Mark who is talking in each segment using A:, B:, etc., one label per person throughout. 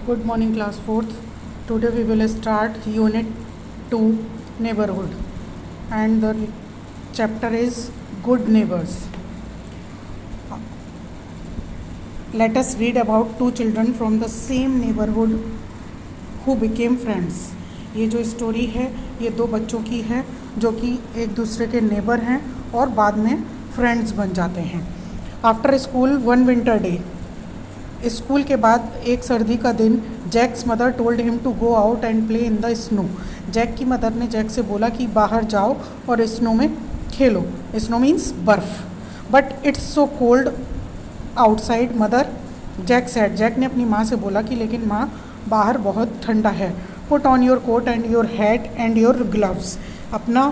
A: Good morning, class 4th. Today we will start unit 2 neighborhood, and the chapter is good neighbors. Let us read about two children from the same neighborhood who became friends. ये जो story है ये दो बच्चों की है जो कि एक दूसरे के नेबर हैं और बाद में फ्रेंड्स बन जाते हैं. After school one winter day, school के बाद एक सर्दी का दिन, Jack's mother told him to go out and play in the snow. Jack की मदर ने जैक से बोला कि बाहर जाओ और स्नो में खेलो. स्नो मीन्स बर्फ़. But it's so cold outside mother, Jack said. Jack ने अपनी माँ से बोला कि लेकिन माँ बाहर बहुत ठंडा है. Put on your coat and your hat and your gloves. अपना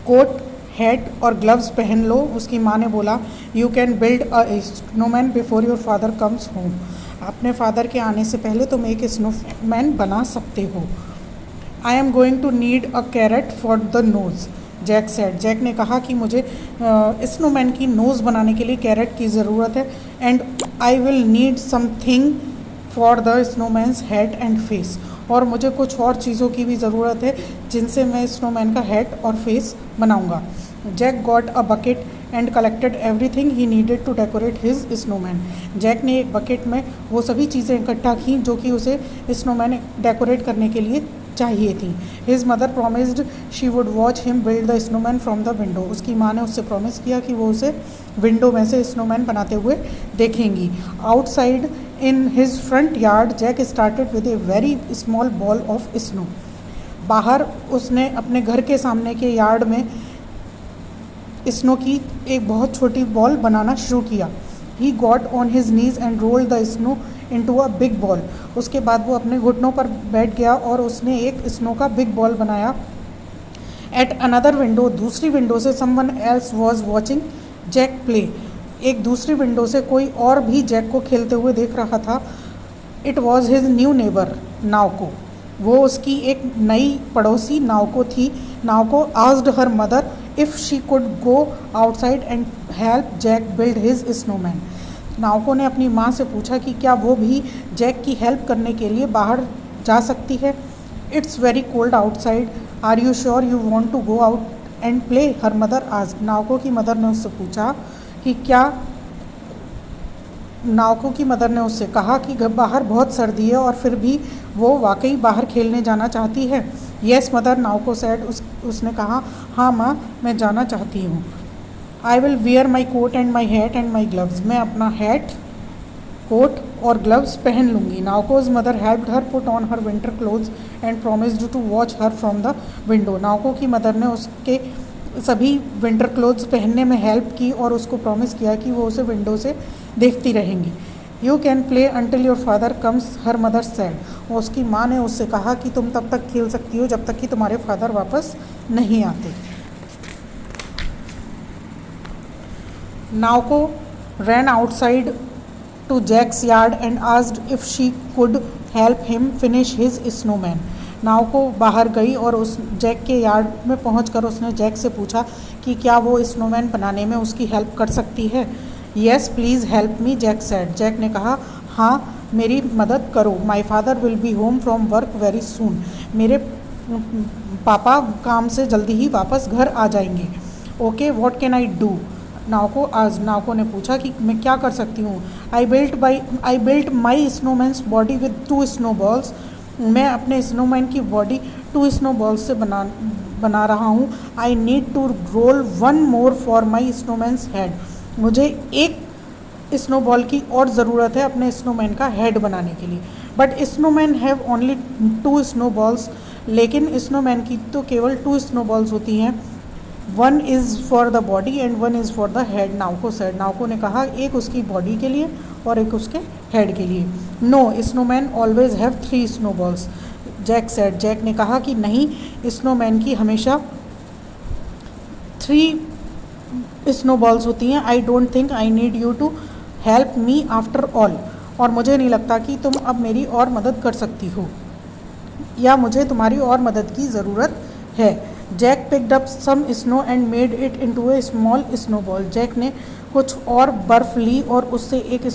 A: कोट, हैट और ग्लव्स पहन लो. उसकी माँ ने बोला you can build a snowman before your father comes home. अपने फादर के आने से पहले तुम एक स्नोमैन बना सकते हो. I am going to need a carrot for the nose, Jack said. Jack ने कहा कि मुझे स्नोमैन की नोज़ बनाने के लिए कैरेट की ज़रूरत है. And I will need something for the snowman's head and face. और मुझे कुछ और चीज़ों की भी ज़रूरत है जिनसे मैं स्नोमैन का हेड और फेस बनाऊंगा. Jack got a bucket and collected everything he needed to decorate his snowman. Jack ने एक बकेट में वो सभी चीज़ें इकट्ठा की जो कि उसे स्नोमैन डेकोरेट करने के लिए चाहिए थी. His mother promised she would watch him build the snowman from the window. उसकी माँ ने उससे प्रॉमिस किया कि वो उसे विंडो में से स्नोमैन बनाते हुए देखेंगी. Outside in his front yard Jack started with a very small ball of snow. बाहर उसने अपने घर के सामने के यार्ड में स्नो की एक बहुत छोटी बॉल बनाना शुरू किया. ही got on his knees and rolled the snow into a big ball. उसके बाद वो अपने घुटनों पर बैठ गया और उसने एक स्नो का बिग बॉल बनाया. एट अनदर विंडो, दूसरी विंडो से someone else was watching Jack play. एक दूसरी विंडो से कोई और भी जैक को खेलते हुए देख रहा था. It was his new neighbour Naoko. वो उसकी एक नई पड़ोसी नावको थी. Naoko asked her mother if she could go outside and help Jack build his snowman. Naoko ने अपनी माँ से पूछा कि क्या वो भी जैक की हेल्प करने के लिए बाहर जा सकती है. It's very cold outside, are you sure you want to go out and play, her mother asked. Naoko की मदर ने उससे पूछा कि क्या नावको की मदर ने उससे कहा कि बाहर बहुत सर्दी है और फिर भी वो वाकई बाहर खेलने जाना चाहती है. Yes mother, Naoko said. उसने कहा हाँ माँ, मैं जाना चाहती हूँ. I will wear my coat and my hat and my gloves. मैं अपना हैट, कोट और ग्लव्स पहन लूँगी. Naoko's mother helped her put on her winter clothes and promised to watch her from the window. Naoko की mother ने उसके सभी winter clothes पहनने में हेल्प की और उसको प्रॉमिस किया कि वो उसे विंडो से देखती रहेंगी. You can play until your father comes, her mother said. और उसकी माँ ने उससे कहा कि तुम तब तक खेल सकती हो जब तक कि तुम्हारे फादर वापस नहीं आते. नावको ran outside to Jack's yard and asked if she could help him finish his snowman. नावको बाहर गई और उस जैक के यार्ड में पहुंचकर उसने जैक से पूछा कि क्या वो स्नोमैन बनाने में उसकी हेल्प कर सकती है. Yes please help me, Jack said. Jack ने कहा हाँ, मेरी मदद करो. My father will be home from work very soon. मेरे पापा काम से जल्दी ही वापस घर आ जाएंगे. Okay, what can I do, Naoko ने पूछा कि मैं क्या कर सकती हूँ. I built my snowman's body with 2 snowballs. मैं अपने स्नोमैन की बॉडी 2 स्नोबॉल्स से बना रहा हूँ. I need to roll 1 more for my snowman's head. मुझे एक स्नोबॉल की और ज़रूरत है अपने स्नोमैन का हेड बनाने के लिए. But snowman have only 2 snowballs. लेकिन स्नोमैन की तो केवल 2 स्नोबॉल्स होती हैं. 1 is for the body and 1 is for the head, Naoko said. Naoko ने कहा एक उसकी बॉडी के लिए और एक उसके हेड के लिए. No, snowman always have 3 snowballs, Jack said. Jack ने कहा कि नहीं, स्नोमैन की हमेशा 3 स्नोबॉल्स होती हैं. I don't think I need you to help me after all. और मुझे नहीं लगता कि तुम अब मेरी और मदद कर सकती हो या मुझे तुम्हारी और मदद की ज़रूरत है. Jack picked up some snow and made it into a small snowball. Jack ने कुछ और बर्फ़ ली और उससे एक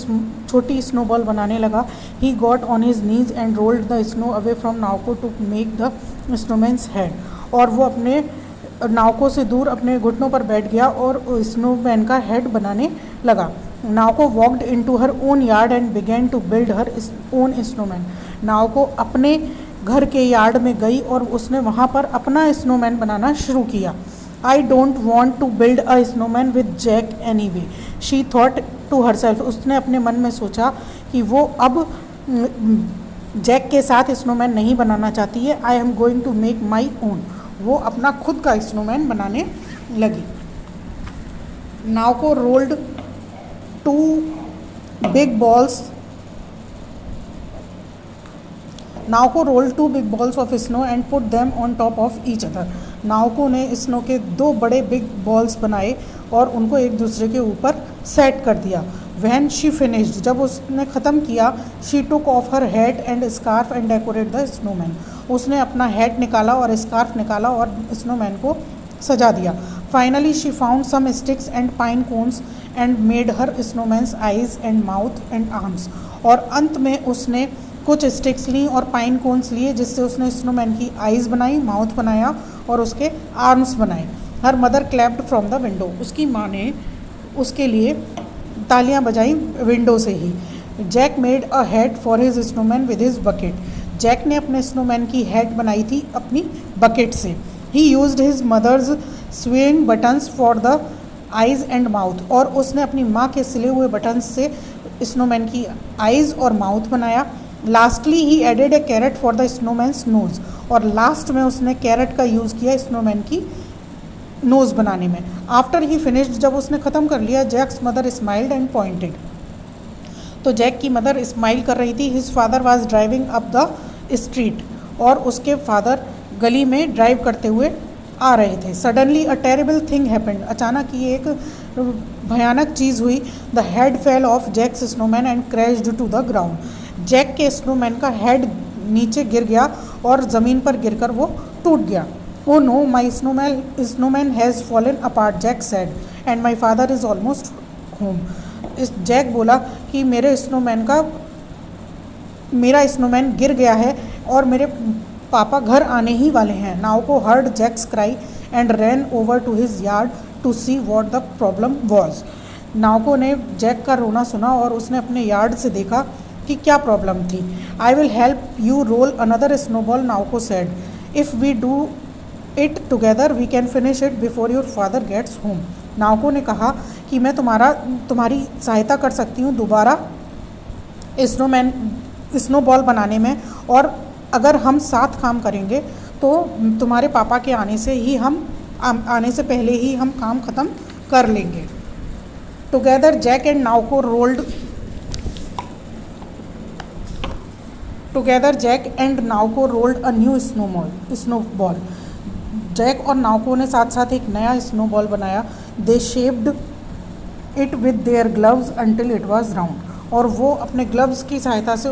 A: छोटी स्नोबॉल बनाने लगा। He got on his knees and rolled the snow away from Naoko to make the snowman's head. और वो अपने नाउको से दूर अपने घुटनों पर बैठ गया और स्नोमैन का हेड बनाने लगा। Naoko walked into her own yard and began to build her own snowman. Naoko अपने घर के यार्ड में गई और उसने वहाँ पर अपना स्नोमैन बनाना शुरू किया। I don't want to build a snowman with Jack anyway, she thought to herself. उसने अपने मन में सोचा कि वो अब जैक के साथ स्नोमैन नहीं बनाना चाहती है। I am going to make my own. वो अपना खुद का स्नोमैन बनाने लगी। Naoko rolled two big balls Naoko rolled 2 big balls of snow and put them on top of each other. Naoko ने स्नो के 2 बड़े बिग बॉल्स बनाए और उनको एक दूसरे के ऊपर सेट कर दिया। व्हेन शी फिनिश्ड, जब उसने ख़त्म किया, she took of her hat and scarf and decorate the snowman. उसने अपना हैट निकाला और स्कार्फ निकाला और स्नोमैन को सजा दिया। Finally she found some sticks and pine cones and made her snowman's eyes and mouth and arms. और अंत में उसने कुछ स्टिक्स ली और पाइन कोन्स लिए जिससे उसने स्नोमैन की आइज़ बनाई, माउथ बनाया और उसके आर्म्स बनाए। Her mother clapped from the window. उसकी माँ ने उसके लिए तालियां बजाई विंडो से ही। Jack made a head for his snowman with his bucket. Jack ने अपने स्नोमैन की हेड बनाई थी अपनी बकेट से। He used his mother's sewing buttons for the eyes and mouth. और उसने अपनी माँ के सिले हुए बटन्स से स्नोमैन की आइज़ और माउथ बनाया। Lastly he added a carrot for the snowman's nose. और लास्ट में उसने कैरेट का यूज़ किया स्नोमैन की नोज़ बनाने में। आफ्टर ही फिनिश्ड, जब उसने ख़त्म कर लिया, Jack's mother smiled and pointed. तो जैक की मदर स्माइल कर रही थी। His father was driving up the street. और उसके फादर गली में ड्राइव करते हुए आ रहे थे। Suddenly a terrible thing happened. अचानक ही एक भयानक चीज़ हुई। The head fell off Jack's snowman and crashed to the ground. Jack के स्नोमैन का हेड नीचे गिर गया और ज़मीन पर गिरकर वो टूट गया। Oh no, my snowman has fallen apart, Jack said, and my father is almost home. इस जैक बोला कि मेरा स्नोमैन गिर गया है और मेरे पापा घर आने ही वाले हैं। Naoko heard Jack's cry and ran over to his yard to see what the problem was. Naoko ने जैक का रोना सुना और उसने अपने यार्ड से देखा कि क्या प्रॉब्लम थी। I will help you roll another snowball, Naoko said. If we do it together we can finish it before your father gets home. Naoko ने कहा कि मैं तुम्हारी सहायता कर सकती हूँ दोबारा स्नोबॉल बनाने में, और अगर हम साथ काम करेंगे तो तुम्हारे पापा के आने से पहले ही हम काम ख़त्म कर लेंगे। Together Jack and Naoko rolled a new snowball. Jack और नाउको ने साथ साथ एक नया स्नोबॉल बनाया। They shaped it with their gloves until it was round. और वो अपने ग्लव्स की सहायता से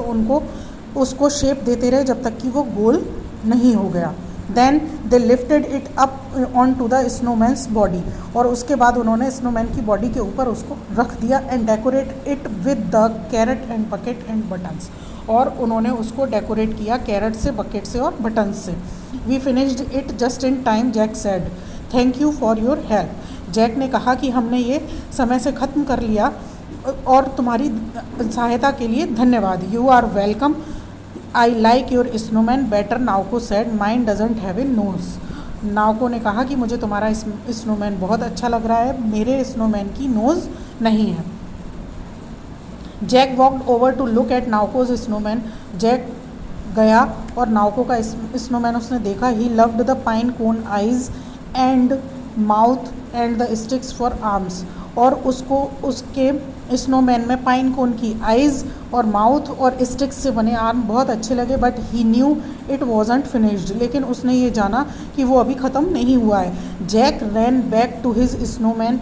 A: उसको शेप देते रहे जब तक कि वो गोल नहीं हो गया। Then they lifted it up onto the snowman's body. और उसके बाद उन्होंने स्नोमैन की बॉडी के ऊपर उसको रख दिया। And decorate it with the carrot and bucket and buttons. और उन्होंने उसको डेकोरेट किया कैरेट से, बकेट से और बटन्स से। We finished it just in time, Jack said, thank you for your help. Jack ने कहा कि हमने ये समय से ख़त्म कर लिया और तुम्हारी सहायता के लिए धन्यवाद। You are welcome, I like your snowman better, Naoko said, mine doesn't have a nose. Naoko ने कहा कि मुझे तुम्हारा स्नोमैन बहुत अच्छा लग रहा है, मेरे स्नोमैन की नोज़ नहीं है। Jack walked over to look at Naoko's snowman. Jack गया और नाउको का स्नोमैन उसने देखा। He loved the pine cone eyes and mouth and the sticks for arms. और उसको उसके स्नोमैन में पाइन कोन की आइज़ और माउथ और स्टिक्स से बने आर्म बहुत अच्छे लगे। But he knew it wasn't finished. लेकिन उसने ये जाना कि वो अभी ख़त्म नहीं हुआ है। Jack ran back to his snowman.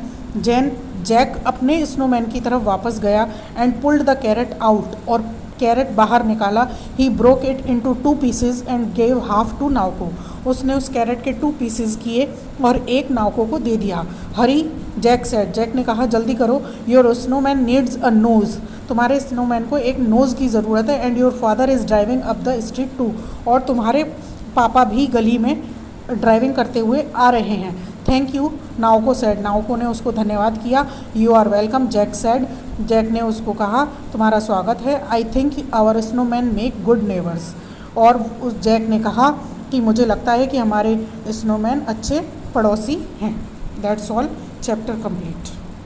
A: Jack अपने स्नोमैन की तरफ वापस गया and pulled the carrot out. और कैरेट बाहर निकाला। He broke it into 2 pieces and gave half to Naoko. उसने उस कैरेट के 2 पीसेस किए और एक नाउको को दे दिया। हरी, जैक सेड, जैक ने कहा जल्दी करो, your snowman needs a nose, तुम्हारे स्नोमैन को एक नोज़ की ज़रूरत है, and your father is driving up the street too, और तुम्हारे पापा भी गली में ड्राइविंग करते हुए आ रहे हैं। Thank you, Naoko said, Naoko ने उसको धन्यवाद किया। You are welcome, Jack said, Jack ने उसको कहा तुम्हारा स्वागत है। I think our snowman make good neighbours, और उस जैक ने कहा कि मुझे लगता है कि हमारे स्नोमैन अच्छे पड़ोसी हैं। That's all, chapter complete.